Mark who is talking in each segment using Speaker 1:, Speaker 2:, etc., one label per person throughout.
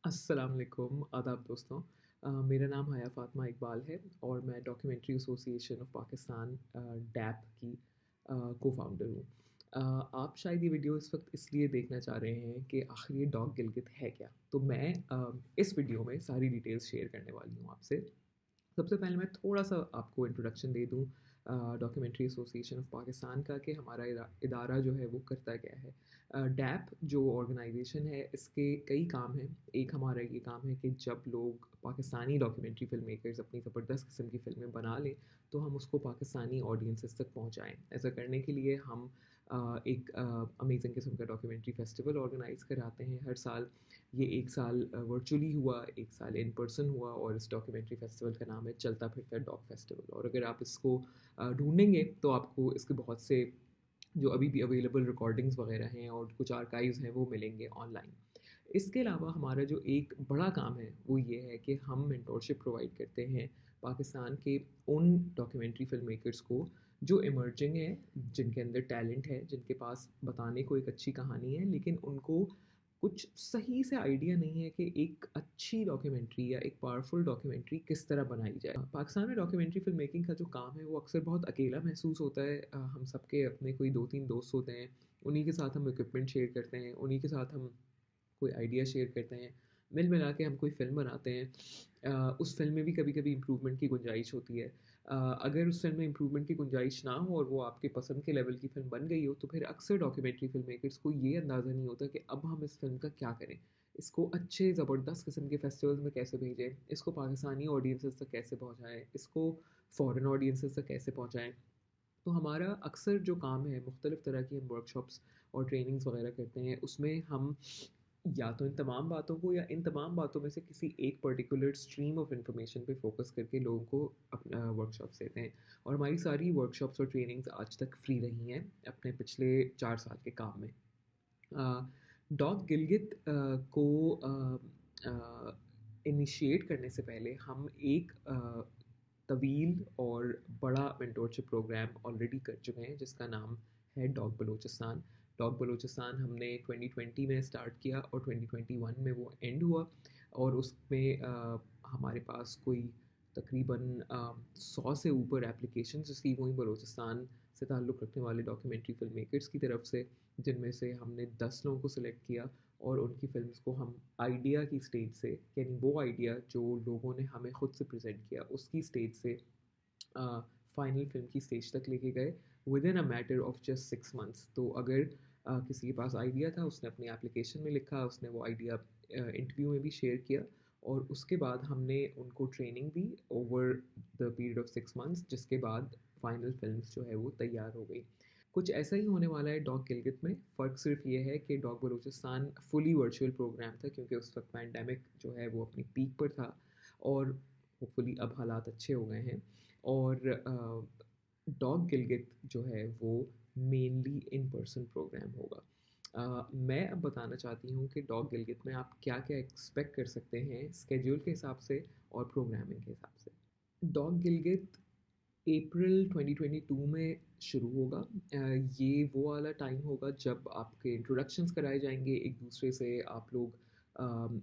Speaker 1: अस्सलाम वालेकुम, आदाब दोस्तों। मेरा नाम हया फ़ातिमा इकबाल है और मैं documentary association of Pakistan DAP की को-फाउंडर हूँ। आप शायद ये वीडियो इस वक्त इसलिए देखना चाह रहे हैं कि आखिर ये डॉग गिलगित है क्या? तो मैं इस वीडियो में सारी डिटेल्स शेयर करने वाली हूँ आपसे। सबसे पहले मैं थोड़ा-सा आपको इंट्रोडक्शन दे दूँ डॉक्यूमेंट्री एसोसिएशन ऑफ पाकिस्तान का कि हमारा इदारा जो है वो करता क्या है। डैप जो ऑर्गेनाइजेशन है इसके कई काम हैं। एक हमारा ये काम है कि जब लोग पाकिस्तानी डॉक्यूमेंट्री फ़िल्म मेकर्स अपनी ज़बरदस्त किस्म की फ़िल्में बना लें, तो हम उसको पाकिस्तानी ऑडियंसेस तक पहुँचाएँ। ऐसा करने के लिए हम एक अमेज़िंग किस्म का डॉक्यूमेंट्री फेस्टिवल ऑर्गेनाइज़ कराते हैं हर साल। ये 1 साल वर्चुअली हुआ, 1 साल इन पर्सन हुआ और इस डॉक्यूमेंट्री फेस्टिवल का नाम है चलता फिरता डॉग फेस्टिवल। और अगर आप इसको ढूँढेंगे तो आपको इसके बहुत से जो अभी भी अवेलेबल रिकॉर्डिंग्स वगैरह हैं और कुछ आर्काइव्स हैं वो मिलेंगे ऑनलाइन। इसके अलावा हमारा जो एक बड़ा काम है वो ये है कि हम मेंटोरशिप प्रोवाइड करते हैं पाकिस्तान के उन डॉक्यूमेंट्री फ़िल्म मेकर्स को जो इमर्जिंग है, जिनके अंदर टैलेंट है, जिनके पास बताने को एक अच्छी कहानी है, लेकिन उनको कुछ सही से आइडिया नहीं है कि एक अच्छी डॉक्यूमेंट्री या एक पावरफुल डॉक्यूमेंट्री किस तरह बनाई जाए। पाकिस्तान में डॉक्यूमेंट्री फ़िल्म मेकिंग का जो काम है वो अक्सर बहुत अकेला महसूस होता है। हम सबके अपने कोई 2-3 दोस्त होते हैं, उन्हीं के साथ हम इक्विपमेंट शेयर करते हैं, उन्हीं के साथ हम कोई आइडिया शेयर करते हैं, मिल मिला के हम कोई फ़िल्म बनाते हैं। उस फ़िल्म में भी कभी-कभी इम्प्रूवमेंट की गुंजाइश होती है। अगर उस फ़िल्म में इम्प्रूवमेंट की गुंजाइश ना हो और वो आपके पसंद के लेवल की फ़िल्म बन गई हो, तो फिर अक्सर डॉक्यूमेंट्री फ़िल्म मेकर्स को ये अंदाज़ा नहीं होता कि अब हम इस फ़िल्म का क्या करें? इसको अच्छे ज़बरदस्त किस्म के फेस्टिवल्स में कैसे भेजें? इसको पाकिस्तानी ऑडियंसेस तक कैसे पहुँचाएँ? इसको फ़ॉरेन ऑडियंसेस तक कैसे पहुँचाएँ? तो हमारा अक्सर जो काम है मुख्तलिफ़ तरह की हम वर्कशॉप्स और ट्रेनिंग्स वगैरह करते हैं, उसमें हम या तो इन तमाम बातों को या इन तमाम बातों में से किसी एक पर्टिकुलर स्ट्रीम ऑफ इंफॉर्मेशन पे फोकस करके लोगों को अपना वर्कशॉप्स देते हैं। और हमारी सारी वर्कशॉप्स और ट्रेनिंग्स आज तक फ्री रही हैं अपने पिछले 4 साल के काम में। डॉग गिलगित को इनिशिएट करने से पहले हम एक तवील और बड़ा मेंटोरशिप प्रोग्राम ऑलरेडी कर चुके हैं जिसका नाम है डॉग बलूचिस्तान। डॉग बलूचिस्तान हमने 2020 में स्टार्ट किया और 2021 में वो एंड हुआ। और उसमें हमारे पास कोई तकरीबन 100 से ऊपर एप्लीकेशंस रिसीव हुई बलूचिस्तान से ताल्लुक़ रखने वाले डॉक्यूमेंट्री फ़िल्म मेकर्स की तरफ से, जिनमें से हमने 10 लोगों को सिलेक्ट किया और उनकी फ़िल्म्स को हम आइडिया की स्टेज से, यानी वो आइडिया जो लोगों ने हमें खुद से प्रेज़ेंट किया, उसकी स्टेज से फाइनल फ़िल्म की स्टेज तक लेके गए with in a matter of just 6 months. तो अगर किसी के पास आइडिया था, उसने अपनी एप्लीकेशन में लिखा, उसने वो आइडिया इंटरव्यू में भी शेयर किया और उसके बाद हमने उनको training the over the period of 6 months, जिसके बाद फाइनल फ़िल्म्स जो है वो तैयार हो गई। कुछ ऐसा ही होने वाला है डॉग गिलगित में। फ़र्क सिर्फ ये है कि doc Balochistan fully virtual program था क्योंकि उस वक्त पैंडेमिक जो है वो अपनी पीक पर था और होपफुली अब हालात अच्छे हो गए हैं। और डॉग गिलगित जो है वो मेनली इन पर्सन प्रोग्राम होगा। मैं अब बताना चाहती हूँ कि डॉग गिलगित में आप क्या-क्या एक्सपेक्ट कर सकते हैं स्केड्यूल के हिसाब से और प्रोग्रामिंग के हिसाब से। डॉग गिलगित अप्रैल 2022 में शुरू होगा। ये वो वाला टाइम होगा जब आपके इंट्रोडक्शंस कराए जाएँगे एक दूसरे से, आप लोग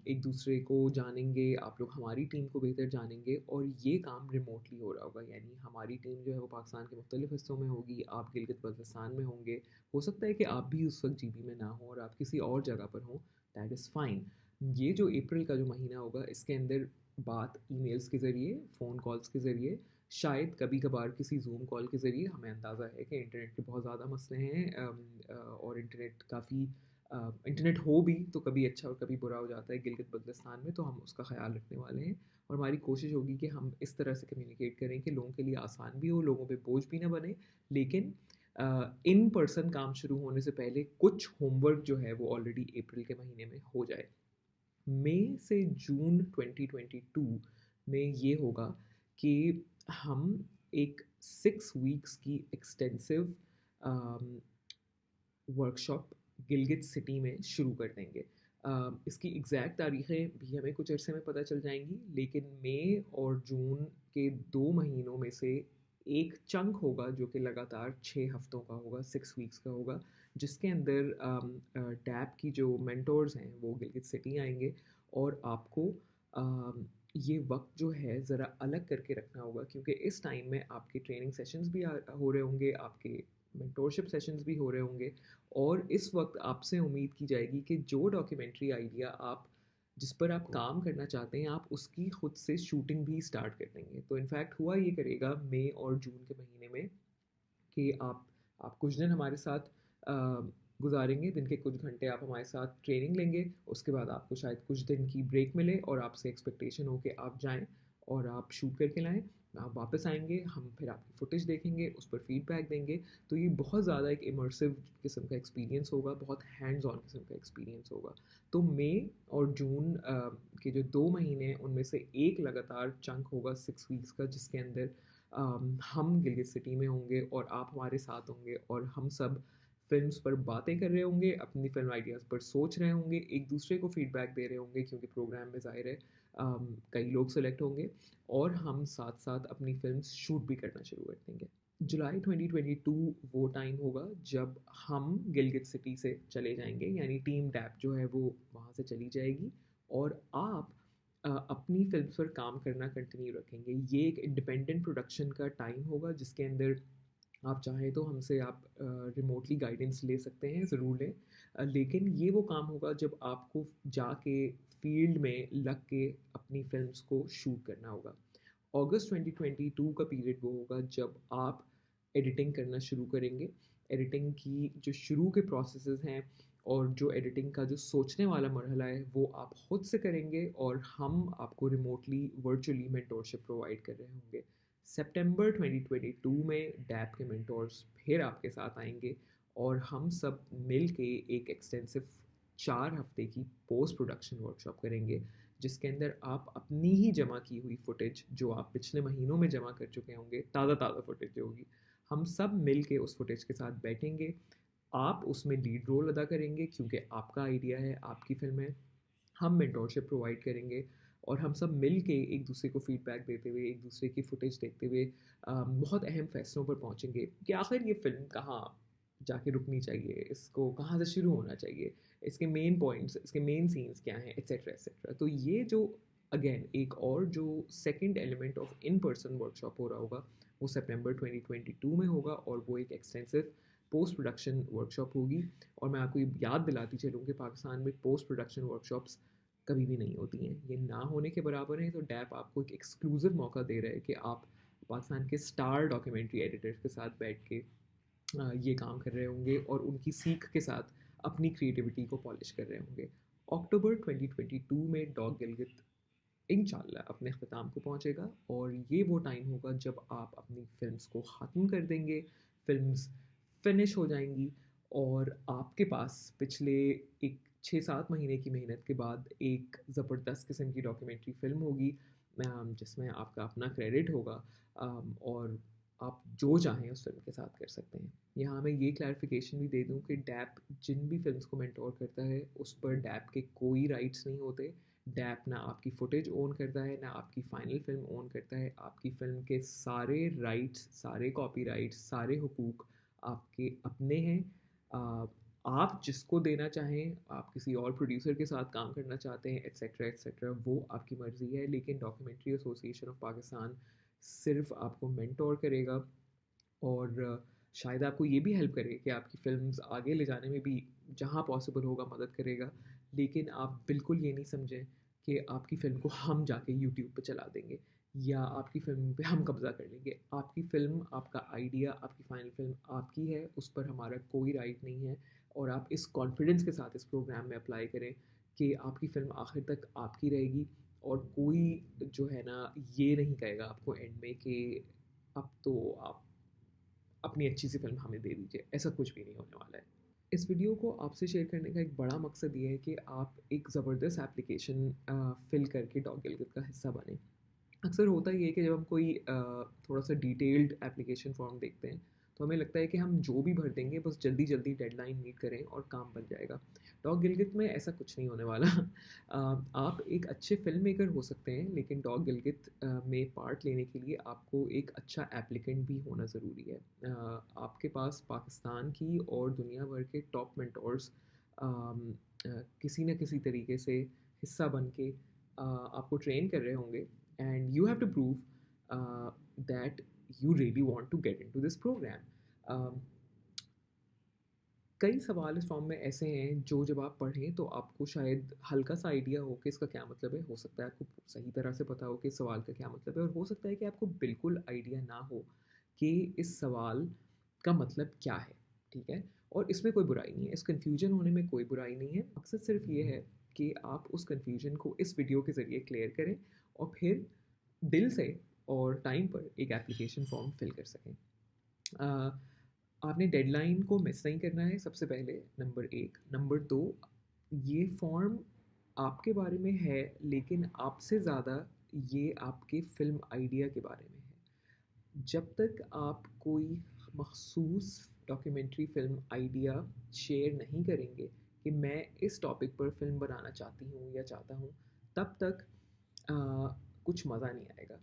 Speaker 1: एक दूसरे को जानेंगे, आप लोग हमारी टीम को बेहतर जानेंगे और ये काम रिमोटली हो रहा होगा। यानी हमारी टीम जो है वो पाकिस्तान के मुख्तलिफ़ हिस्सों में होगी, आप गिलगित-बल्तिस्तान में होंगे। हो सकता है कि आप भी उस वक़्त जीबी में ना हों और आप किसी और जगह पर हों, दैट इज़ फ़ाइन। ये जो अप्रैल का जो महीना होगा इसके अंदर बात ईमेल्स के ज़रिए, फ़ोन कॉल्स के ज़रिए, शायद कभी-कभार किसी ज़ूम कॉल के ज़रिए, हमें अंदाज़ा है कि इंटरनेट के बहुत ज़्यादा मसले हैं और इंटरनेट हो भी तो कभी अच्छा और कभी बुरा हो जाता है गिलगित-बल्तिस्तान में, तो हम उसका ख़्याल रखने वाले हैं। और हमारी कोशिश होगी कि हम इस तरह से कम्युनिकेट करें कि लोगों के लिए आसान भी हो, लोगों पे बोझ भी ना बने, लेकिन इन पर्सन काम शुरू होने से पहले कुछ होमवर्क जो है वो ऑलरेडी अप्रैल के महीने में हो जाए। मई से जून 2022 में ये होगा कि हम एक 6 वीक्स की एक्सटेंसिव वर्कशॉप गिलगित सिटी में शुरू कर देंगे। इसकी एग्जैक्ट तारीखें भी हमें कुछ अरसे में पता चल जाएंगी, लेकिन मई और जून के 2 महीनों में से एक चंक होगा जो कि लगातार 6 हफ्तों का होगा, 6 वीक्स का होगा, जिसके अंदर टैब आपकी जो मेंटोर्स हैं वो गिलगित सिटी आएंगे और आपको ये वक्त जो है ज़रा अलग करके रखना होगा, क्योंकि इस टाइम में आपके ट्रेनिंग सेशंस भी हो रहे होंगे, आपके मेंटोरशिप सेशंस भी हो रहे होंगे, और इस वक्त आपसे उम्मीद की जाएगी कि जो डॉक्यूमेंट्री आइडिया आप जिस पर आप काम करना चाहते हैं आप उसकी खुद से शूटिंग भी स्टार्ट कर देंगे। तो इनफैक्ट हुआ ये करेगा मई और जून के महीने में कि आप कुछ दिन हमारे साथ अ, गुजारेंगे, दिन के कुछ घंटे आप हमारे साथ ट्रेनिंग लेंगे, उसके बाद आपको शायद कुछ दिन की ब्रेक मिले और आपसे एक्सपेक्टेशन हो कि आप जाएं और आप शूट करके लाएं। आप वापस आएंगे, हम फिर आपकी फुटेज देखेंगे, उस पर फीडबैक देंगे। तो ये बहुत ज़्यादा एक इमर्सिव किस्म का एक्सपीरियंस होगा, बहुत हैंड्स ऑन किस्म का एक्सपीरियंस होगा। तो मई और जून के जो 2 महीने हैं उनमें से एक लगातार चंक होगा 6 वीक्स का, जिसके अंदर हम गिलगित सिटी में होंगे और आप हमारे साथ होंगे और हम सब फिल्म्स पर बातें कर रहे होंगे, अपनी फिल्म आइडियाज़ पर सोच रहे होंगे, एक दूसरे को फीडबैक दे रहे होंगे, क्योंकि प्रोग्राम में ज़ाहिर है कई लोग सेलेक्ट होंगे, और हम साथ साथ अपनी फिल्म्स शूट भी करना शुरू कर देंगे। जुलाई 2022 वो टाइम होगा जब हम गिलगित सिटी से चले जाएंगे, यानी टीम डैप जो है वो वहाँ से चली जाएगी और आप अपनी फिल्म पर काम करना कंटिन्यू रखेंगे। ये एक इंडिपेंडेंट प्रोडक्शन का टाइम होगा जिसके अंदर आप चाहें तो हमसे आप रिमोटली गाइडेंस ले सकते हैं, ज़रूर लें। लेकिन ये वो काम होगा जब आपको जाके फील्ड में लग के अपनी फिल्म्स को शूट करना होगा। अगस्त 2022 का पीरियड वो होगा जब आप एडिटिंग करना शुरू करेंगे। एडिटिंग की जो शुरू के प्रोसेसेस हैं और जो एडिटिंग का जो सोचने वाला मरहला है वो आप खुद से करेंगे और हम आपको रिमोटली वर्चुअली मेंटोरशिप प्रोवाइड कर रहे होंगे। सितंबर 2022 में डैप के मेंटोर्स फिर आपके साथ आएंगे और हम सब मिल के एक एक्सटेंसिव 4 हफ्ते की पोस्ट प्रोडक्शन वर्कशॉप करेंगे, जिसके अंदर आप अपनी ही जमा की हुई फुटेज जो आप पिछले महीनों में जमा कर चुके होंगे, ताज़ा ताज़ा फुटेज जो होगी, हम सब मिल के उस फुटेज के साथ बैठेंगे। आप उसमें लीड रोल अदा करेंगे क्योंकि आपका आइडिया है, आपकी फिल्म है। हम मेंटोरशिप प्रोवाइड करेंगे और हम सब मिल के एक दूसरे को फीडबैक देते हुए, एक दूसरे की फुटेज देखते हुए बहुत अहम फैसलों पर पहुंचेंगे कि आखिर ये फिल्म कहाँ जाके रुकनी चाहिए, इसको कहाँ से शुरू होना चाहिए, इसके मेन पॉइंट्स, इसके मेन सीन्स क्या हैं, एट्सेट्रा एट्सेट्रा। तो ये जो अगेन एक और जो second element of in person workshop हो रहा होगा वो सितंबर 2022 में होगा और वो एक एक्सटेंसिव पोस्ट प्रोडक्शन वर्कशॉप होगी। और मैं आपको याद दिलाती चलूँ कि पाकिस्तान में पोस्ट प्रोडक्शन वर्कशॉप्स कभी भी नहीं होती हैं, ये ना होने के बराबर हैं। तो डैप आपको एक एक्सक्लूसिव मौका दे रहा है कि आप पाकिस्तान के स्टार डॉक्यूमेंट्री एडिटर्स के साथ बैठ के ये काम कर रहे होंगे और उनकी सीख के साथ अपनी क्रिएटिविटी को पॉलिश कर रहे होंगे। अक्टूबर 2022 में डॉग गिलगित इंशाल्लाह अपने अख्ताम को पहुंचेगा और ये वो टाइम होगा जब आप अपनी फिल्म्स को ख़त्म कर देंगे, फिल्म्स फिनिश हो जाएंगी और आपके पास पिछले एक 6-7 महीने की मेहनत के बाद एक ज़बरदस्त किस्म की डॉक्यूमेंट्री फ़िल्म होगी जिसमें आपका अपना क्रेडिट होगा, और आप जो चाहें उस फिल्म के साथ कर सकते हैं। यहाँ मैं ये क्लैरिफिकेशन भी दे दूँ कि डैप जिन भी फिल्म्स को मेंटोर करता है उस पर डैप के कोई राइट्स नहीं होते। डैप ना आपकी फुटेज ओन करता है, ना आपकी फाइनल फिल्म ओन करता है। आपकी फिल्म के सारे राइट्स, सारे कॉपीराइट्स, सारे हुकूक आपके अपने हैं। आप जिसको देना चाहें, आप किसी और प्रोड्यूसर के साथ काम करना चाहते हैं, एट्सेट्रा एट्सेट्रा, वो आपकी मर्ज़ी है। लेकिन डॉक्यूमेंट्री एसोसिएशन ऑफ पाकिस्तान सिर्फ आपको मेंटोर करेगा और शायद आपको ये भी हेल्प करे कि आपकी फ़िल्म्स आगे ले जाने में भी जहाँ पॉसिबल होगा मदद करेगा। लेकिन आप बिल्कुल ये नहीं समझें कि आपकी फ़िल्म को हम जाके यूट्यूब पे चला देंगे या आपकी फ़िल्म पे हम कब्ज़ा कर लेंगे। आपकी फ़िल्म, आपका आइडिया, आपकी फ़ाइनल फ़िल्म आपकी है, उस पर हमारा कोई राइट नहीं है। और आप इस कॉन्फिडेंस के साथ इस प्रोग्राम में अप्लाई करें कि आपकी फ़िल्म आखिर तक आपकी रहेगी और कोई जो है ना ये नहीं कहेगा आपको एंड में कि अब तो आप अपनी अच्छी सी फिल्म हमें दे दीजिए। ऐसा कुछ भी नहीं होने वाला है। इस वीडियो को आपसे शेयर करने का एक बड़ा मकसद ये है कि आप एक ज़बरदस्त एप्लीकेशन फिल करके डॉग गिलगित का हिस्सा बने। अक्सर होता ही है कि जब हम कोई थोड़ा सा डिटेल्ड एप्लीकेशन फॉर्म देखते हैं तो हमें लगता है कि हम जो भी भर देंगे बस जल्दी जल्दी डेडलाइन मीट करें और काम बन जाएगा। डॉग गिलगित में ऐसा कुछ नहीं होने वाला। आप एक अच्छे फिल्म मेकर हो सकते हैं लेकिन डॉग गिलगित में पार्ट लेने के लिए आपको एक अच्छा एप्लीकेंट भी होना ज़रूरी है। आपके पास पाकिस्तान की और दुनिया भर के टॉप मेंटोर्स किसी न किसी तरीके से हिस्सा बन के आपको ट्रेन कर रहे होंगे, and you have to prove that you really want to get into this program. कई सवाल इस फॉर्म में ऐसे हैं जो जब आप पढ़ें तो आपको शायद हल्का सा आइडिया हो कि इसका क्या मतलब है। हो सकता है आपको सही तरह से पता हो कि इस सवाल का क्या मतलब है, और हो सकता है कि आपको बिल्कुल आइडिया ना हो कि इस सवाल का मतलब क्या है। ठीक है, और इसमें कोई बुराई नहीं है, इस कन्फ्यूजन होने में कोई बुराई नहीं है। मकसद सिर्फ ये है कि आप उस कन्फ्यूजन को इस वीडियो के ज़रिए क्लियर करें और फिर दिल से और टाइम पर एक एप्लीकेशन फॉर्म फिल कर सकें। आपने डेडलाइन को मिस नहीं करना है, सबसे पहले नंबर एक। नंबर दो, ये फॉर्म आपके बारे में है, लेकिन आपसे ज़्यादा ये आपके फ़िल्म आइडिया के बारे में है। जब तक आप कोई मखसूस डॉक्यूमेंट्री फ़िल्म आइडिया शेयर नहीं करेंगे कि मैं इस टॉपिक पर फ़िल्म बनाना चाहती हूँ या चाहता हूँ, तब तक अ, कुछ मज़ा नहीं आएगा।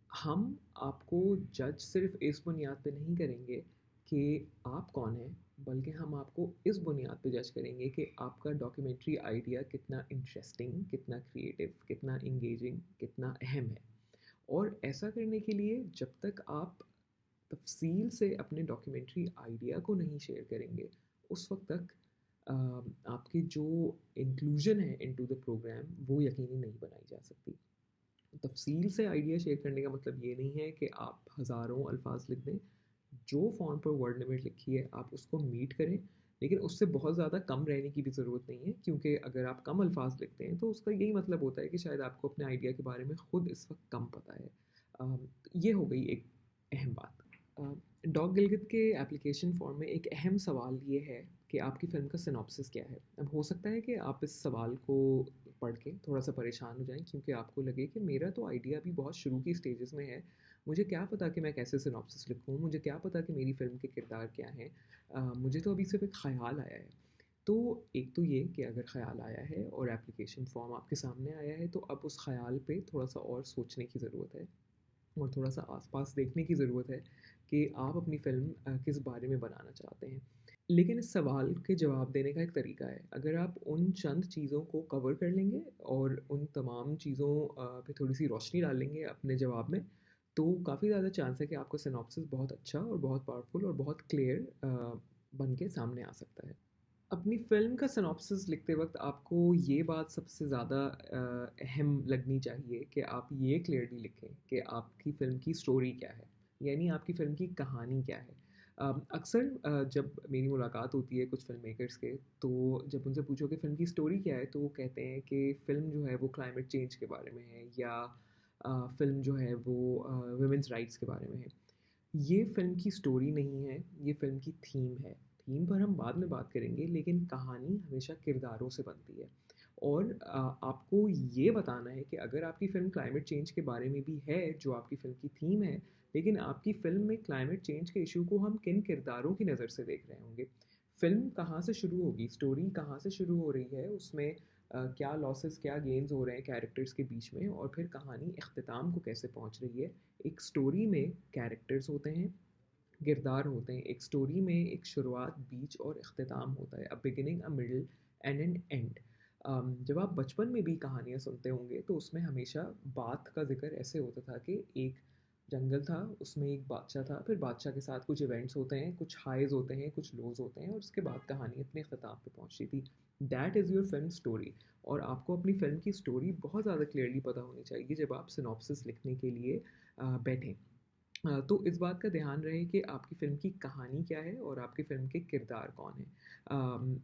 Speaker 1: हम आपको जज सिर्फ इस बुनियाद पे नहीं करेंगे कि आप कौन हैं, बल्कि हम आपको इस बुनियाद पे जज करेंगे कि आपका डॉक्यूमेंट्री आइडिया कितना इंटरेस्टिंग, कितना क्रिएटिव, कितना इंगेजिंग, कितना अहम है। और ऐसा करने के लिए जब तक आप तफसील से अपने डॉक्यूमेंट्री आइडिया को नहीं शेयर करेंगे, उस वक्त तक आपकी जो इंक्लूजन है इनटू द प्रोग्राम वो यकीनी नहीं बनाई जा सकती। तफसील से आइडिया शेयर करने का मतलब ये नहीं है कि आप हज़ारों अल्फाज लिख दें। जो फॉन्ट पर वर्ड लिमिट लिखी है आप उसको मीट करें, लेकिन उससे बहुत ज़्यादा कम रहने की भी ज़रूरत नहीं है, क्योंकि अगर आप कम अल्फाज लिखते हैं तो उसका यही मतलब होता है कि शायद आपको अपने आइडिया के बारे में ख़ुद इस वक्त कम पता है। ये हो गई एक अहम बात। डॉग गिलगित के एप्लीकेशन फॉर्म में एक अहम सवाल ये है कि आपकी फ़िल्म का सिनॉप्सिस क्या है। अब हो सकता है कि आप इस सवाल को पढ़ के थोड़ा सा परेशान हो जाएं, क्योंकि आपको लगे कि मेरा तो आइडिया भी बहुत शुरू की स्टेजेस में है, मुझे क्या पता कि मैं कैसे सिनॉप्सिस लिखूं, मुझे क्या पता कि मेरी फ़िल्म के किरदार क्या हैं। मुझे तो अभी सिर्फ एक ख़्याल आया है। तो एक तो ये कि अगर ख़्याल आया है और एप्लीकेशन फॉर्म आपके सामने आया है, तो अब उस ख़्याल पे थोड़ा सा और सोचने की ज़रूरत है और थोड़ा सा आसपास देखने की ज़रूरत है कि आप अपनी फ़िल्म किस बारे में बनाना चाहते हैं। लेकिन इस सवाल के जवाब देने का एक तरीका है। अगर आप उन चंद चीज़ों को कवर कर लेंगे और उन तमाम चीज़ों पे थोड़ी-सी रोशनी डाल लेंगे अपने जवाब में, तो काफ़ी ज़्यादा चांस है कि आपका सिनॉप्सिस बहुत अच्छा और बहुत पावरफुल और बहुत क्लियर बन के सामने आ सकता है। अपनी फ़िल्म का सिनॉप्सिस लिखते वक़्त आपको ये बात सबसे ज़्यादा अहम लगनी चाहिए कि आप ये क्लियरली लिखें कि आपकी फ़िल्म की स्टोरी क्या है, यानी आपकी फ़िल्म की कहानी क्या है। अक्सर जब मेरी मुलाकात होती है कुछ फ़िल्म मेकर्स के, तो जब उनसे पूछो कि फ़िल्म की स्टोरी क्या है, तो वो कहते हैं कि फ़िल्म जो है वो क्लाइमेट चेंज के बारे में है, या फ़िल्म जो है वो वुमेन्स राइट्स के बारे में है। ये फ़िल्म की स्टोरी नहीं है, ये फ़िल्म की थीम है। थीम पर हम बाद में बात करेंगे, लेकिन कहानी हमेशा किरदारों से बनती है। और आपको ये बताना है कि अगर आपकी फ़िल्म क्लाइमेट चेंज के बारे में भी है, जो आपकी फ़िल्म की थीम है, लेकिन आपकी फ़िल्म में क्लाइमेट चेंज के इश्यू को हम किन किरदारों की नज़र से देख रहे होंगे। फ़िल्म कहाँ से शुरू होगी, स्टोरी कहाँ से शुरू हो रही है, उसमें क्या लॉसेस, क्या गेन्स हो रहे हैं कैरेक्टर्स के बीच में, और फिर कहानी इख्तिताम को कैसे पहुँच रही है। एक स्टोरी में कैरेक्टर्स होते हैं, किरदार होते हैं। एक स्टोरी में एक शुरुआत, बीच और इख्तिताम होता है, a beginning, a middle and an end. जब आप बचपन में भी कहानियाँ सुनते होंगे तो उसमें हमेशा बात का ज़िक्र ऐसे होता था कि एक जंगल था, उसमें एक बादशाह था, फिर बादशाह के साथ कुछ इवेंट्स होते हैं, कुछ हाइज़ होते हैं, कुछ लोज़ होते हैं, और उसके बाद कहानी अपने इख्तिताम पे पहुँचती थी। That is your film story. और आपको अपनी फ़िल्म की स्टोरी बहुत ज़्यादा क्लियरली पता होनी चाहिए जब आप सिनॉप्सिस लिखने के लिए बैठें। तो इस बात का ध्यान रहे कि आपकी फ़िल्म की कहानी क्या है और आपकी फ़िल्म के किरदार कौन हैं।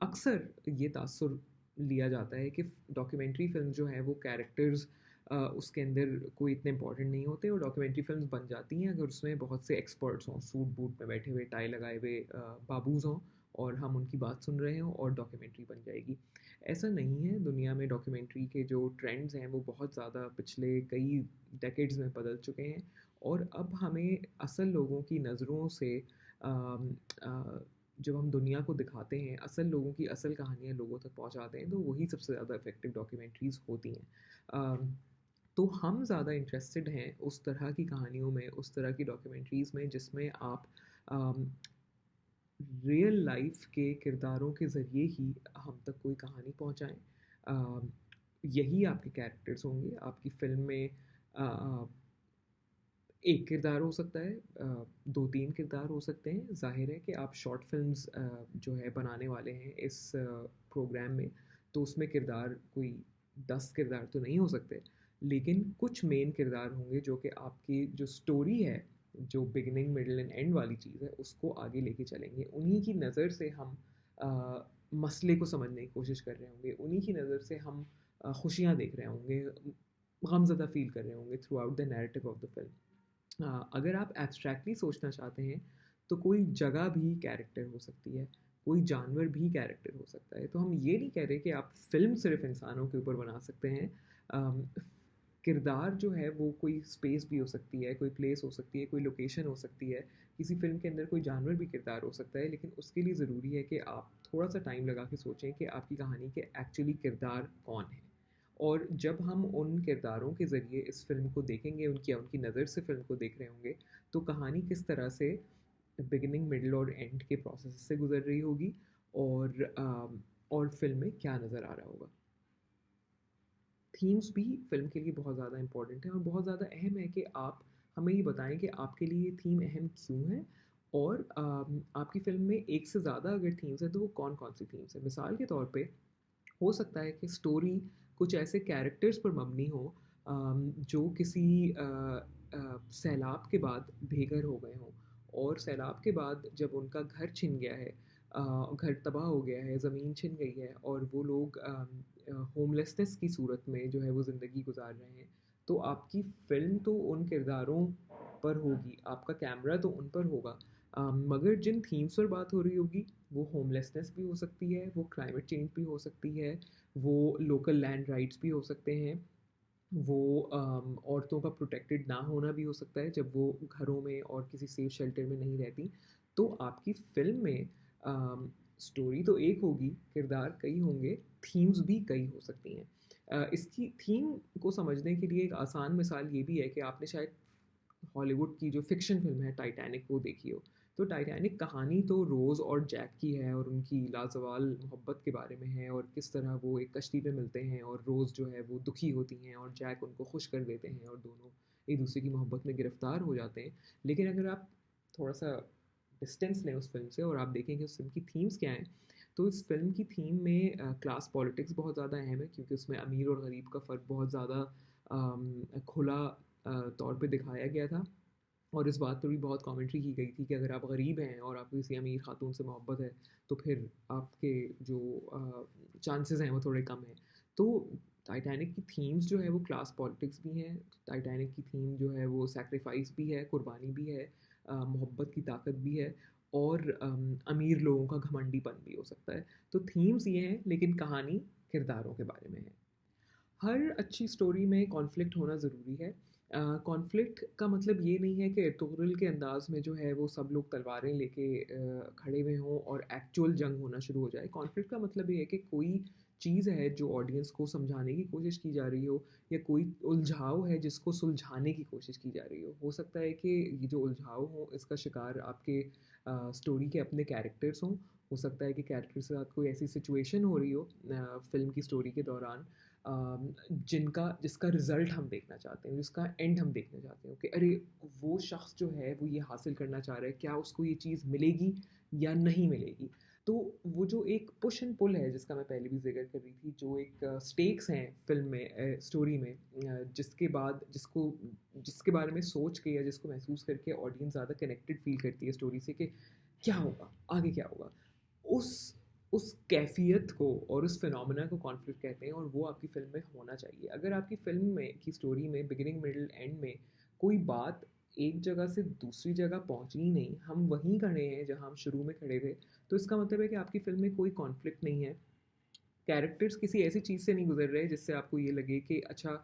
Speaker 1: अक्सर ये तासुर लिया जाता है कि डॉक्यूमेंट्री फ़िल्म जो है वो कैरेक्टर्स उसके अंदर कोई इतने इंपॉर्टेंट नहीं होते, और डॉक्यूमेंट्री फ़िल्म्स बन जाती हैं अगर उसमें बहुत से एक्सपर्ट्स हों, सूट बूट में बैठे हुए, टाई लगाए हुए बाबूज़ हों, और हम उनकी बात सुन रहे हों और डॉक्यूमेंट्री बन जाएगी। ऐसा नहीं है। दुनिया में डॉक्यूमेंट्री के जो ट्रेंड्स हैं वो बहुत ज़्यादा पिछले कई डेकेड्स में बदल चुके हैं, और अब हमें असल लोगों की नज़रों से अम, जब हम दुनिया को दिखाते हैं, असल लोगों की असल कहानियाँ लोगों तक पहुँचाते हैं, तो वही सबसे ज़्यादा इफ़ेक्टिव डॉक्यूमेंट्रीज़ होती हैं। अम, तो हम ज़्यादा इंटरेस्टेड हैं उस तरह की कहानियों में, उस तरह की डॉक्यूमेंट्रीज़ में जिसमें आप अम, रियल लाइफ के किरदारों के ज़रिए ही हम तक कोई कहानी पहुँचाएँ। यही आपके कैरेक्टर्स होंगे। आपकी फ़िल्म में एक किरदार हो सकता है, 2-3 किरदार हो सकते हैं। ज़ाहिर है कि आप शॉर्ट फ़िल्म्स जो है बनाने वाले हैं इस प्रोग्राम में, तो उसमें किरदार कोई 10 किरदार तो नहीं हो सकते। लेकिन कुछ मेन किरदार होंगे जो कि आपकी जो स्टोरी है, जो बिगिनिंग, मिडल एंड एंड वाली चीज़ है, उसको आगे लेके चलेंगे। उन्हीं की नज़र से हम मसले को समझने की कोशिश कर रहे होंगे। उन्हीं की नज़र से हम खुशियाँ देख रहे होंगे, गमज़दा फ़ील कर रहे होंगे through out the narrative of the film. अगर आप एब्स्ट्रैक्टली सोचना चाहते हैं तो कोई जगह भी कैरेक्टर हो सकती है, कोई जानवर भी कैरेक्टर हो सकता है। तो हम ये नहीं कह रहे कि आप फ़िल्म सिर्फ इंसानों के ऊपर बना सकते हैं। अम, किरदार जो है वो कोई स्पेस भी हो सकती है, कोई प्लेस हो सकती है, कोई लोकेशन हो सकती है। किसी फ़िल्म के अंदर कोई जानवर भी किरदार हो सकता है, लेकिन उसके लिए ज़रूरी है कि आप थोड़ा सा टाइम लगा के सोचें कि आपकी कहानी के एक्चुअली किरदार कौन है। और जब हम उन किरदारों के ज़रिए इस फ़िल्म को देखेंगे, उनकी उनकी नज़र से फ़िल्म को देख रहे होंगे, तो कहानी किस तरह से बिगिनिंग, मिडल और एंड के प्रोसेस से गुज़र रही होगी, और फ़िल्म में क्या नज़र आ रहा होगा। थीम्स भी फ़िल्म के लिए बहुत ज़्यादा इम्पोर्टेंट है और बहुत ज़्यादा अहम है कि आप हमें ये बताएँ कि आपके लिए ये थीम अहम क्यों है, और आपकी फ़िल्म में एक से ज़्यादा अगर थीम्स हैं, तो वो कौन-कौन सी थीम्स हैं? मिसाल के तौर पे हो सकता है कि स्टोरी कुछ ऐसे कैरेक्टर्स पर मबनी हो जो किसी सैलाब के बाद बेघर हो गए हों, और सैलाब के बाद जब उनका घर छिन गया है, घर तबाह हो गया है, ज़मीन छिन गई है, और वो लोग होमलेसनेस की सूरत में जो है वो ज़िंदगी गुजार रहे हैं। तो आपकी फ़िल्म तो उन किरदारों पर होगी, आपका कैमरा तो उन पर होगा, मगर जिन थीम्स पर बात हो रही होगी, वो होमलेसनेस भी हो सकती है, वो क्लाइमेट चेंज भी हो सकती है, वो लोकल लैंड राइट्स भी हो सकते हैं, वो औरतों का प्रोटेक्टेड ना होना भी हो सकता है जब वो घरों में और किसी सेफ शेल्टर में नहीं रहती। तो आपकी फ़िल्म में स्टोरी तो एक होगी, किरदार कई होंगे, थीम्स भी कई हो सकती हैं। इसकी थीम को समझने के लिए एक आसान मिसाल ये भी है कि आपने शायद हॉलीवुड की जो फ़िक्शन फ़िल्म है टाइटैनिक वो देखी हो। तो टाइटैनिक कहानी तो रोज़ और जैक की है और उनकी लाज़वाल मोहब्बत के बारे में है, और किस तरह वो एक कश्ती पे मिलते हैं और रोज़ जो है वो दुखी होती हैं और जैक उनको खुश कर देते हैं और दोनों एक दूसरे की मोहब्बत में गिरफ़्तार हो जाते हैं। लेकिन अगर आप थोड़ा-सा डिस्टेंस लें उस फ़िल्म से और आप देखें कि उस फ़िल्म की थीम्स क्या हैं, तो इस फ़िल्म की थीम में क्लास पॉलिटिक्स बहुत ज़्यादा अहम है, क्योंकि उसमें अमीर और गरीब का फ़र्क बहुत ज़्यादा खुला तौर पे दिखाया गया था। और इस बात पर भी बहुत कमेंट्री की गई थी कि अगर आप गरीब हैं और आपको किसी अमीर खातून से मोहब्बत है, तो फिर आपके जो चांसेस हैं वो थोड़े कम हैं। तो टाइटैनिक की थीम्स जो है वो क्लास पॉलिटिक्स भी हैं, टाइटैनिक की थीम जो है वो सैक्रिफाइस भी है, कुर्बानी भी है, मोहब्बत की ताकत भी है, और अमीर लोगों का घमंडीपन भी हो सकता है। तो थीम्स ये हैं, लेकिन कहानी किरदारों के बारे में है। हर अच्छी स्टोरी में कॉन्फ्लिक्ट होना ज़रूरी है। कॉन्फ्लिक्ट का मतलब ये नहीं है कि तुगरल के अंदाज में जो है वो सब लोग तलवारें लेके खड़े हुए हों और एक्चुअल जंग होना शुरू हो जाए। कॉन्फ्लिक्ट का मतलब ये है कि कोई चीज़ है जो ऑडियंस को समझाने की कोशिश की जा रही हो, या कोई उलझाव है जिसको सुलझाने की कोशिश की जा रही हो सकता है कि ये जो उलझाव हो इसका शिकार आपके स्टोरी के अपने कैरेक्टर्स हों। हो सकता है कि कैरेक्टर के साथ कोई ऐसी सिचुएशन हो रही हो फिल्म की स्टोरी के दौरान, जिसका रिज़ल्ट हम देखना चाहते हैं, जिसका एंड हम देखना चाहते हैं कि अरे वो शख्स जो है वो ये हासिल करना चाह रहा है, क्या उसको ये चीज़ मिलेगी या नहीं मिलेगी। तो वो जो एक पुश एंड पुल है जिसका मैं पहले भी ज़िक्र कर रही थी, जो एक स्टेक्स हैं फ़िल्म में, स्टोरी में, जिसके बाद जिसके बारे में सोच के या जिसको महसूस करके ऑडियंस ज़्यादा कनेक्टेड फ़ील करती है स्टोरी से, कि क्या होगा, आगे क्या होगा? उस उस कैफ़ियत को और उस फिनोमेना को कॉन्फ्लिक्ट कहते हैं, और वो आपकी फ़िल्म में होना चाहिए। अगर आपकी फ़िल्म में की स्टोरी में बिगिनिंग, मिडल, एंड में कोई बात एक जगह से दूसरी जगह पहुँची ही नहीं, हम वहीं खड़े हैं जहाँ हम शुरू में खड़े थे, तो इसका मतलब है कि आपकी फ़िल्म में कोई कॉन्फ्लिक्ट नहीं है। कैरेक्टर्स किसी ऐसी चीज़ से नहीं गुज़र रहे जिससे आपको ये लगे कि अच्छा,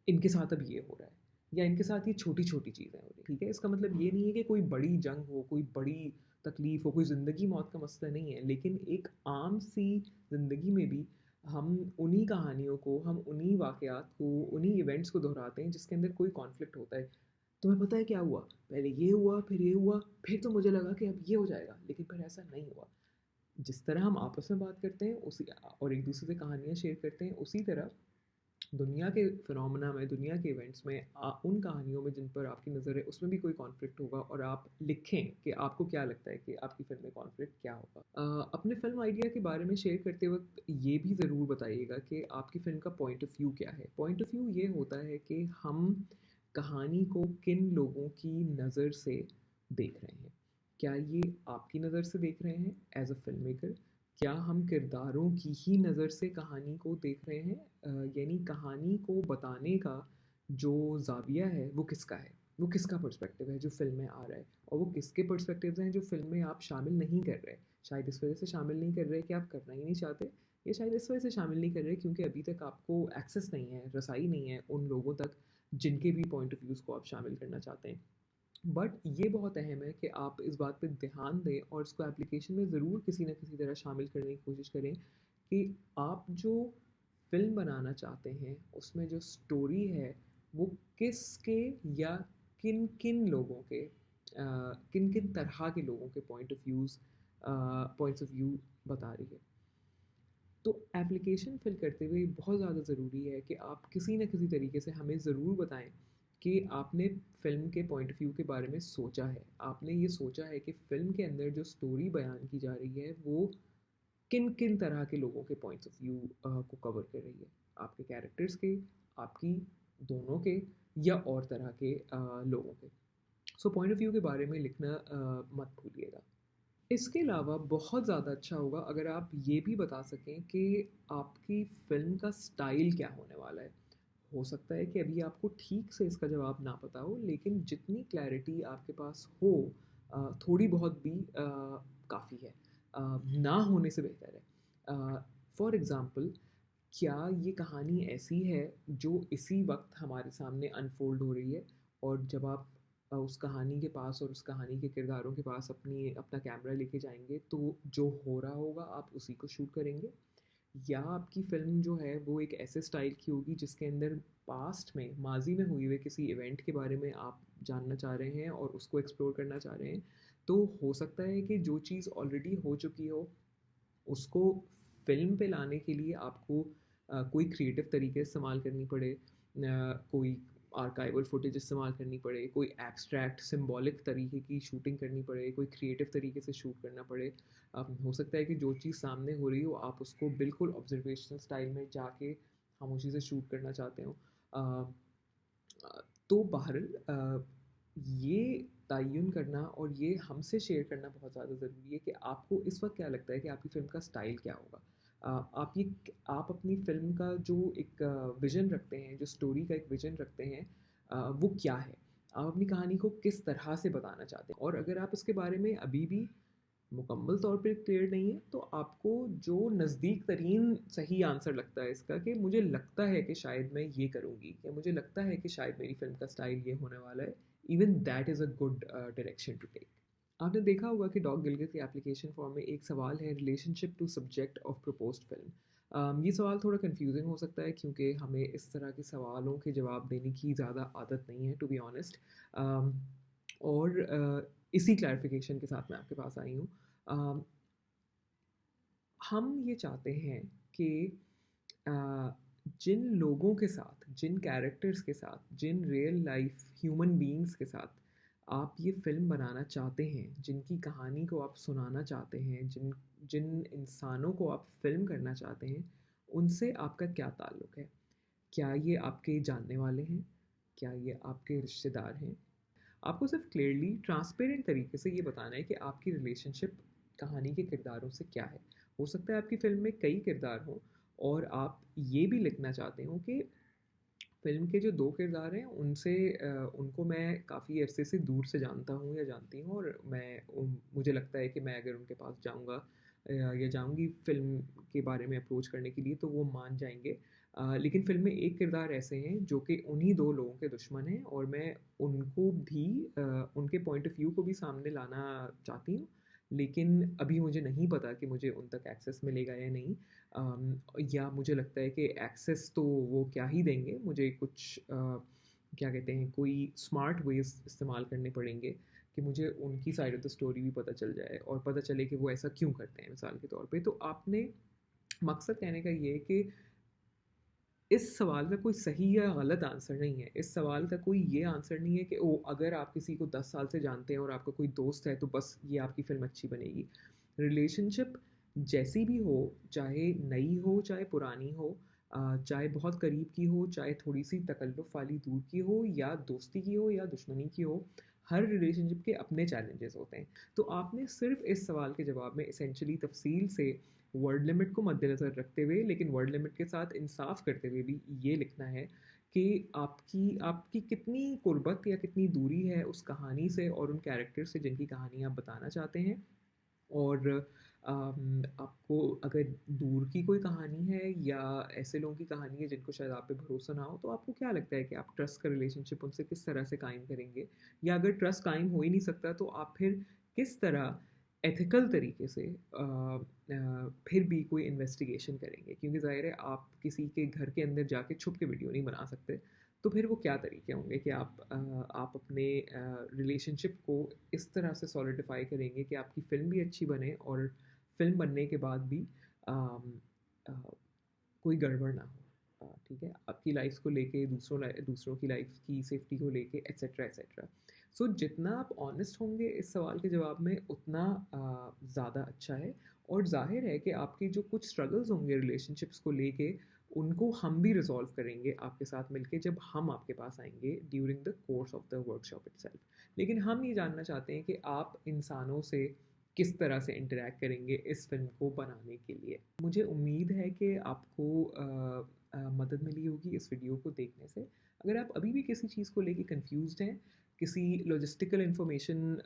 Speaker 1: इनके साथ अब ये हो रहा है, या इनके साथ ये छोटी-छोटी चीज़ें हो रही हैं, ठीक है? इसका मतलब ये नहीं है कि कोई बड़ी जंग हो, कोई बड़ी तकलीफ़ हो, कोई ज़िंदगी मौत का मसला नहीं है, लेकिन एक आम-सी ज़िंदगी में भी हम उन्हीं कहानियों को, हम उन्हीं वाक़यात को, उन्हीं इवेंट्स को दोहराते हैं जिसके अंदर कोई कॉन्फ्लिक्ट होता है। तुम्हें पता है क्या हुआ, पहले ये हुआ फिर ये हुआ, फिर तो मुझे लगा कि अब ये हो जाएगा, लेकिन फिर ऐसा नहीं हुआ। जिस तरह हम आपस में बात करते हैं उसी और एक दूसरे से कहानियाँ शेयर करते हैं, उसी तरह दुनिया के फिनोमेना में, दुनिया के इवेंट्स में, उन कहानियों में जिन पर आपकी नज़र है उसमें भी कोई कॉन्फ्लिक्ट होगा, और आप लिखें कि आपको क्या लगता है कि आपकी फ़िल्म में कॉन्फ्लिक्ट क्या होगा। अपने फ़िल्म आइडिया के बारे में शेयर करते वक्त ये भी ज़रूर बताइएगा कि आपकी फ़िल्म का पॉइंट ऑफ व्यू क्या है। पॉइंट ऑफ व्यू ये होता है कि हम कहानी को किन लोगों की नज़र से देख रहे हैं। क्या ये आपकी नज़र से देख रहे हैं एज अ फिल्म मेकर, क्या हम किरदारों की ही नज़र से कहानी को देख रहे हैं, यानी कहानी को बताने का जो ज़ाविया है वो किसका है, वो किसका पर्सपेक्टिव है जो फ़िल्म में आ रहा है, और वो किसके पर्सपेक्टिव्स हैं जो फ़िल्म में आप शामिल नहीं कर रहे। शायद इस वजह से शामिल नहीं कर रहे कि आप करना ही नहीं चाहते, या शायद इस वजह से शामिल नहीं कर रहे क्योंकि अभी तक आपको एक्सेस नहीं है, रसाई नहीं है उन लोगों तक जिनके भी पॉइंट ऑफ व्यूज़ को आप शामिल करना चाहते हैं। बट ये बहुत अहम है कि आप इस बात पे ध्यान दें और इसको एप्लीकेशन में ज़रूर किसी न किसी तरह शामिल करने की कोशिश करें कि आप जो फ़िल्म बनाना चाहते हैं उसमें जो स्टोरी है वो किसके या किन किन लोगों के, किन किन तरह के लोगों के पॉइंट्स ऑफ व्यू बता रही है। तो एप्लीकेशन फिल करते हुए बहुत ज़्यादा ज़रूरी है कि आप किसी न किसी तरीके से हमें ज़रूर बताएं कि आपने फ़िल्म के पॉइंट ऑफ व्यू के बारे में सोचा है, आपने ये सोचा है कि फ़िल्म के अंदर जो स्टोरी बयान की जा रही है वो किन किन तरह के लोगों के पॉइंट्स ऑफ व्यू को कवर कर रही है, आपके कैरेक्टर्स के, आपकी दोनों के, या और तरह के लोगों के। सो पॉइंट ऑफ व्यू के बारे में लिखना मत भूलिएगा। इसके अलावा बहुत ज़्यादा अच्छा होगा अगर आप ये भी बता सकें कि आपकी फ़िल्म का स्टाइल क्या होने वाला है। हो सकता है कि अभी आपको ठीक से इसका जवाब ना पता हो, लेकिन जितनी क्लैरिटी आपके पास हो, थोड़ी बहुत भी काफ़ी है। ना होने से बेहतर है। फॉर एग्ज़ाम्पल, क्या ये कहानी ऐसी है जो इसी वक्त हमारे सामने अनफोल्ड हो रही है, और जब आप उस कहानी के पास और उस कहानी के किरदारों के पास अपना कैमरा लेके जाएंगे तो जो हो रहा होगा आप उसी को शूट करेंगे, या आपकी फ़िल्म जो है वो एक ऐसे स्टाइल की होगी जिसके अंदर पास्ट में, माजी में हुए हुए किसी इवेंट के बारे में आप जानना चाह रहे हैं और उसको एक्सप्लोर करना चाह रहे हैं। तो हो सकता है कि जो चीज़ ऑलरेडी हो चुकी हो उसको फ़िल्म पे लाने के लिए आपको कोई क्रिएटिव तरीके इस्तेमाल करनी पड़े, कोई आर्काइवल फुटेज इस्तेमाल करनी पड़े, कोई एब्स्ट्रैक्ट सिंबॉलिक तरीके की शूटिंग करनी पड़े, कोई क्रिएटिव तरीके से शूट करना पड़े। हो सकता है कि जो चीज़ सामने हो रही हो आप उसको बिल्कुल ऑब्जर्वेशनल स्टाइल में जाके खामोशी से शूट करना चाहते हो। अ, तो बहरहाल ये तयन करना और ये हमसे शेयर करना बहुत ज़्यादा ज़रूरी है कि आपको इस वक्त क्या लगता है कि आपकी फ़िल्म का स्टाइल क्या होगा। आप अपनी फ़िल्म का जो एक विज़न रखते हैं, जो स्टोरी का एक विज़न रखते हैं, वो क्या है, आप अपनी कहानी को किस तरह से बताना चाहते हैं, और अगर आप इसके बारे में अभी भी मुकम्मल तौर पे क्लियर नहीं है तो आपको जो नज़दीक तरीन सही आंसर लगता है इसका, कि मुझे लगता है कि शायद मैं ये करूँगी, या मुझे लगता है कि शायद मेरी फ़िल्म का स्टाइल ये होने वाला है, even that is a good direction to take. आपने देखा होगा कि डॉग गिलगित के एप्लीकेशन फॉर्म में एक सवाल है, relationship to subject of proposed film. ये सवाल थोड़ा कंफ्यूजिंग हो सकता है क्योंकि हमें इस तरह के सवालों के जवाब देने की ज़्यादा आदत नहीं है, टू बी ऑनेस्ट। और इसी क्लैरिफिकेशन के साथ मैं आपके पास आई हूँ। अम, हम ये चाहते हैं कि अ, जिन लोगों के साथ, जिन कैरेक्टर्स के साथ, जिन रियल लाइफ ह्यूमन बीइंग्स के साथ आप ये फ़िल्म बनाना चाहते हैं, जिनकी कहानी को आप सुनाना चाहते हैं, जिन जिन इंसानों को आप फ़िल्म करना चाहते हैं, उनसे आपका क्या ताल्लुक़ है? क्या ये आपके जानने वाले हैं? क्या ये आपके रिश्तेदार हैं? आपको सिर्फ क्लियरली ट्रांसपेरेंट तरीके से ये बताना है कि आपकी रिलेशनशिप कहानी के किरदारों से क्या है। हो सकता है आपकी फ़िल्म में कई किरदार हों और आप ये भी लिखना चाहते हो कि फ़िल्म के जो 2 किरदार हैं उनको मैं काफ़ी अरसे से दूर से जानता हूँ या जानती हूँ, और मुझे लगता है कि मैं अगर उनके पास जाऊँगा या जाऊँगी फ़िल्म के बारे में अप्रोच करने के लिए तो वो मान जाएँगे। लेकिन फ़िल्म में एक किरदार ऐसे हैं जो कि उन्हीं 2 लोगों के दुश्मन हैं, और मैं उनको भी उनके पॉइंट ऑफ व्यू को भी सामने लाना चाहती हूँ। लेकिन अभी मुझे नहीं पता कि मुझे उन तक एक्सेस मिलेगा या नहीं। या मुझे लगता है कि एक्सेस तो वो क्या ही देंगे, मुझे कुछ क्या कहते हैं, कोई स्मार्ट वेज इस्तेमाल करने पड़ेंगे कि मुझे उनकी साइड ऑफ द स्टोरी भी पता चल जाए और पता चले कि वो ऐसा क्यों करते हैं मिसाल के तौर पे। तो आपने, मकसद कहने का ये है कि इस सवाल का कोई सही या गलत आंसर नहीं है। इस सवाल का कोई ये आंसर नहीं है कि ओ अगर आप किसी को 10 साल से जानते हैं और आपका कोई दोस्त है तो बस ये आपकी फ़िल्म अच्छी बनेगी। रिलेशनशिप जैसी भी हो, चाहे नई हो, चाहे पुरानी हो, चाहे बहुत करीब की हो, चाहे थोड़ी-सी तकल्लुफ़ वाली दूर की हो या दोस्ती की हो या दुश्मनी की हो, हर रिलेशनशिप के अपने चैलेंजेस होते हैं। तो आपने सिर्फ़ इस सवाल के जवाब में एसेंशियली तफ़सील से वर्ड लिमिट को मद्देनज़र रखते हुए, लेकिन वर्ड लिमिट के साथ इंसाफ करते हुए भी ये लिखना है कि आपकी आपकी कितनी कुर्बत या कितनी दूरी है उस कहानी से और उन कैरेक्टर से जिनकी कहानी आप बताना चाहते हैं। और आपको अगर दूर की कोई कहानी है या ऐसे लोगों की कहानी है जिनको शायद आप पे भरोसा ना हो, तो आपको क्या लगता है कि आप ट्रस्ट का रिलेशनशिप उनसे किस तरह से कायम करेंगे? या अगर ट्रस्ट कायम हो ही नहीं सकता तो आप फिर किस तरह एथिकल तरीके से फिर भी कोई इन्वेस्टिगेशन करेंगे? क्योंकि ज़ाहिर है आप किसी के घर के अंदर जाके छुप के वीडियो नहीं बना सकते। तो फिर वो क्या तरीके होंगे कि आप अपने रिलेशनशिप को इस तरह से सॉलिडिफाई करेंगे कि आपकी फ़िल्म भी अच्छी बने और फ़िल्म बनने के बाद भी अम, अ, कोई गड़बड़ ना हो। ठीक है? आपकी लाइफ़ को लेके, दूसरों की लाइफ़ की सेफ्टी को लेके एटसेट्रा, एटसेट्रा। सो जितना आप ऑनेस्ट होंगे इस सवाल के जवाब में उतना ज़्यादा अच्छा है। और ज़ाहिर है कि आपके जो कुछ स्ट्रगल्स होंगे रिलेशनशिप्स को लेके, उनको हम भी रिज़ॉल्व करेंगे आपके साथ मिलके जब हम आपके पास आएँगे during the course of the workshop itself. लेकिन हम ये जानना चाहते हैं कि आप इंसानों से किस तरह से इंटरैक्ट करेंगे इस फ़िल्म को बनाने के लिए। मुझे उम्मीद है कि आपको मदद मिली होगी इस वीडियो को देखने से। अगर आप अभी भी किसी चीज़ को लेके कन्फ्यूज़्ड हैं, किसी लॉजिस्टिकल इन्फॉर्मेशन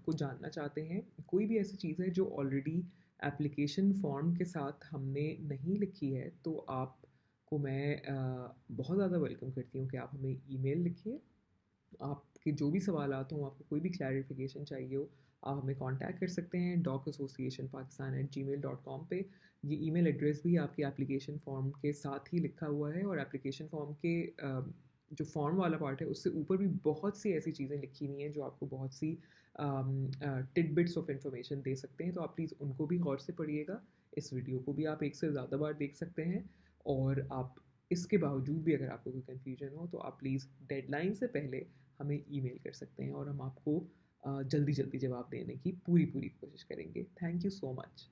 Speaker 1: को जानना चाहते हैं, कोई भी ऐसी चीज़ है जो ऑलरेडी एप्लीकेशन फॉर्म के साथ हमने नहीं लिखी है, तो आपको मैं बहुत ज़्यादा वेलकम करती हूँ कि आप हमें ईमेल लिखिए। आपके जो भी सवालात हों, आपको कोई भी क्लैरिफिकेशन चाहिए हो, आप हमें कॉन्टैक्ट कर सकते हैं docassociationpakistan@gmail.com पे। ये ईमेल एड्रेस भी आपके एप्लीकेशन फ़ॉर्म के साथ ही लिखा हुआ है और एप्लीकेशन फ़ॉर्म के जो फ़ॉर्म वाला पार्ट है, उससे ऊपर भी बहुत सी ऐसी चीज़ें लिखी हुई हैं जो आपको बहुत सी टिडबिट्स ऑफ इन्फॉर्मेशन दे सकते हैं। तो आप प्लीज़ उनको भी गौर से पढ़िएगा। इस वीडियो को भी आप एक से ज़्यादा बार देख सकते हैं और आप इसके बावजूद भी अगर आपको कोई कन्फ्यूजन हो तो आप प्लीज़ डेडलाइन से पहले हमें ईमेल कर सकते हैं और हम आपको जल्दी जल्दी जवाब देने की पूरी पूरी कोशिश करेंगे। Thank you so much.